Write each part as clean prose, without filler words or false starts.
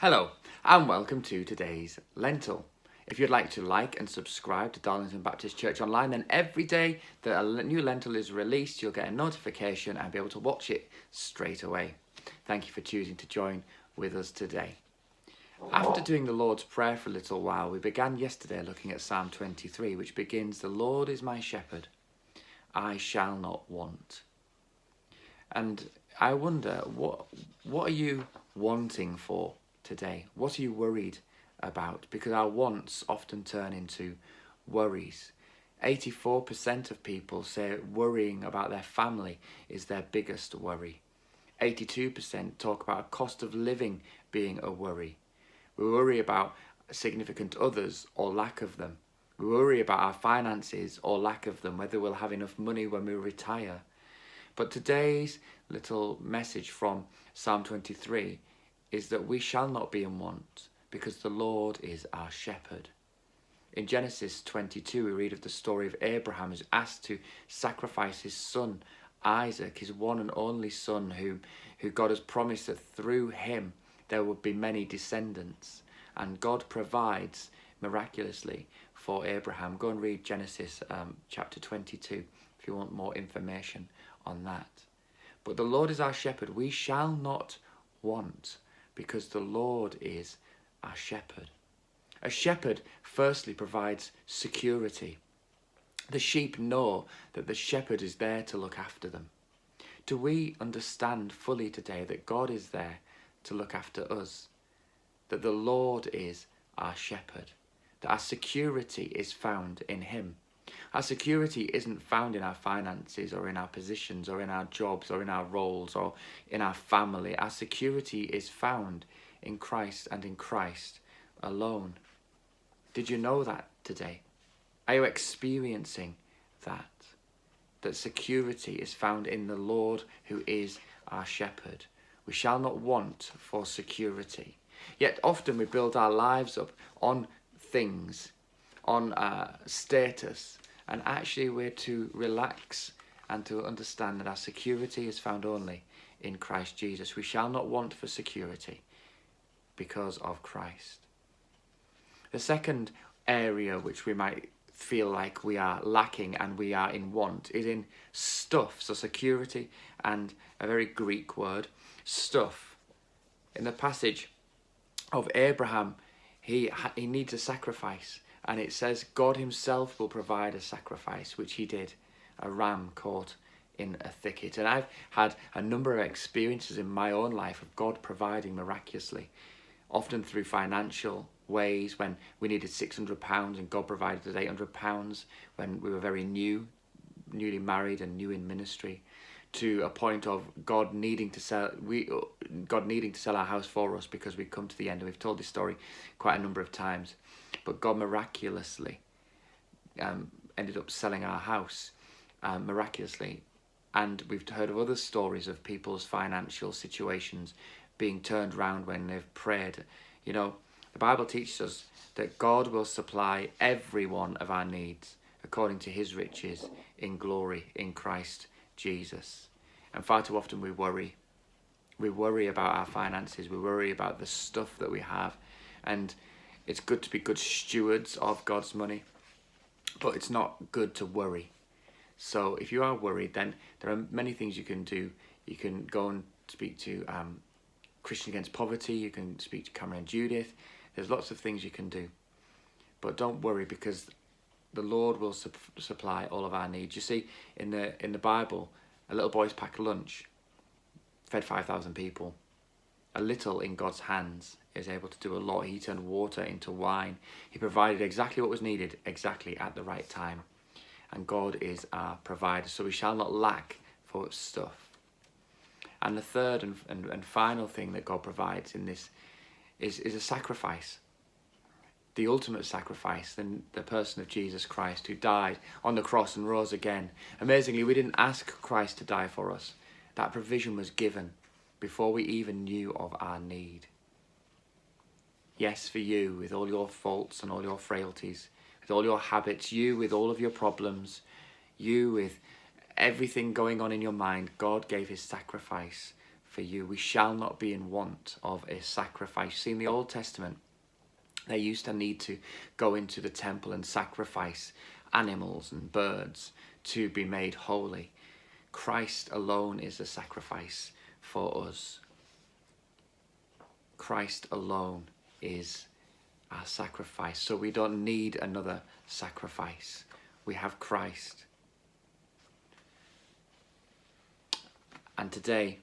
Hello and welcome to today's Lentil. If you'd like to like and subscribe to Darlington Baptist Church Online, then every day that a new Lentil is released, you'll get a notification and be able to watch it straight away. Thank you for choosing to join with us today. After doing the Lord's Prayer for a little while, we began yesterday looking at Psalm 23, which begins, "The Lord is my shepherd, I shall not want." And I wonder, what are you wanting for today? What are you worried about? Because our wants often turn into worries. 84% of people say worrying about their family is their biggest worry. 82% talk about a cost of living being a worry. We worry about significant others or lack of them. We worry about our finances or lack of them, whether we'll have enough money when we retire. But today's little message from Psalm 23 is that we shall not be in want because the Lord is our shepherd. In Genesis 22, we read of the story of Abraham who's asked to sacrifice his son Isaac, his one and only son, who God has promised that through him there would be many descendants. And God provides miraculously for Abraham. Go and read Genesis chapter 22 if you want more information on that. But the Lord is our shepherd. We shall not want because the Lord is our shepherd. A shepherd firstly provides security. The sheep know that the shepherd is there to look after them. Do we understand fully today that God is there to look after us? That the Lord is our shepherd? That our security is found in him? Our security isn't found in our finances or in our positions or in our jobs or in our roles or in our family. Our security is found in Christ and in Christ alone. Did you know that today? Are you experiencing that? That security is found in the Lord who is our shepherd. We shall not want for security. Yet often we build our lives up on things, on status, and actually we're to relax and to understand that our security is found only in Christ Jesus. We shall not want for security because of Christ. The second area which we might feel like we are lacking and we are in want is in stuff. So security and a very Greek word, stuff. In the passage of Abraham, he needs a sacrifice. And it says God himself will provide a sacrifice, which he did, a ram caught in a thicket. And I've had a number of experiences in my own life of God providing miraculously, often through financial ways, when we needed £600 and God provided us £800 when we were very newly married and new in ministry, to a point of God needing to sell our house for us because we'd come to the end. And we've told this story quite a number of times. But God miraculously ended up selling our house miraculously. And we've heard of other stories of people's financial situations being turned around when they've prayed. You know, the Bible teaches us that God will supply every one of our needs according to his riches in glory in Christ Jesus. And far too often we worry. We worry about our finances. We worry about the stuff that we have. And it's good to be good stewards of God's money, but it's not good to worry. So if you are worried, then there are many things you can do. You can go and speak to Christian Against Poverty. You can speak to Cameron and Judith. There's lots of things you can do. But don't worry, because the Lord will supply all of our needs. You see, in the Bible, a little boy's packed lunch fed 5,000 people. A little in God's hands is able to do a lot. He turned water into wine. He provided exactly what was needed, exactly at the right time. And God is our provider, so we shall not lack for stuff. And the third and final thing that God provides in this is a sacrifice. The ultimate sacrifice, the person of Jesus Christ, who died on the cross and rose again. Amazingly, we didn't ask Christ to die for us. That provision was given before we even knew of our need. Yes, for you, with all your faults and all your frailties, with all your habits, you with all of your problems, you with everything going on in your mind, God gave his sacrifice for you. We shall not be in want of a sacrifice. See, in the Old Testament, they used to need to go into the temple and sacrifice animals and birds to be made holy. Christ alone is the sacrifice for us. Christ alone is our sacrifice. So we don't need another sacrifice. We have Christ. And today,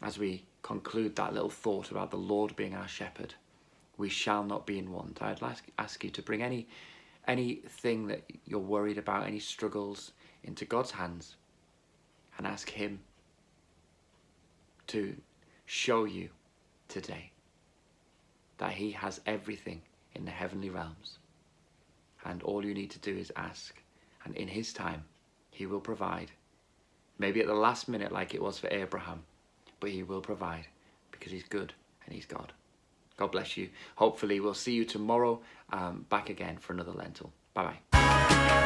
as we conclude that little thought about the Lord being our shepherd, we shall not be in want. I'd ask you to bring anything that you're worried about, any struggles, into God's hands and ask him to show you today that he has everything in the heavenly realms. And all you need to do is ask. And in his time, he will provide. Maybe at the last minute like it was for Abraham, but he will provide because he's good and he's God. God bless you. Hopefully we'll see you tomorrow back again for another Lentil. Bye-bye.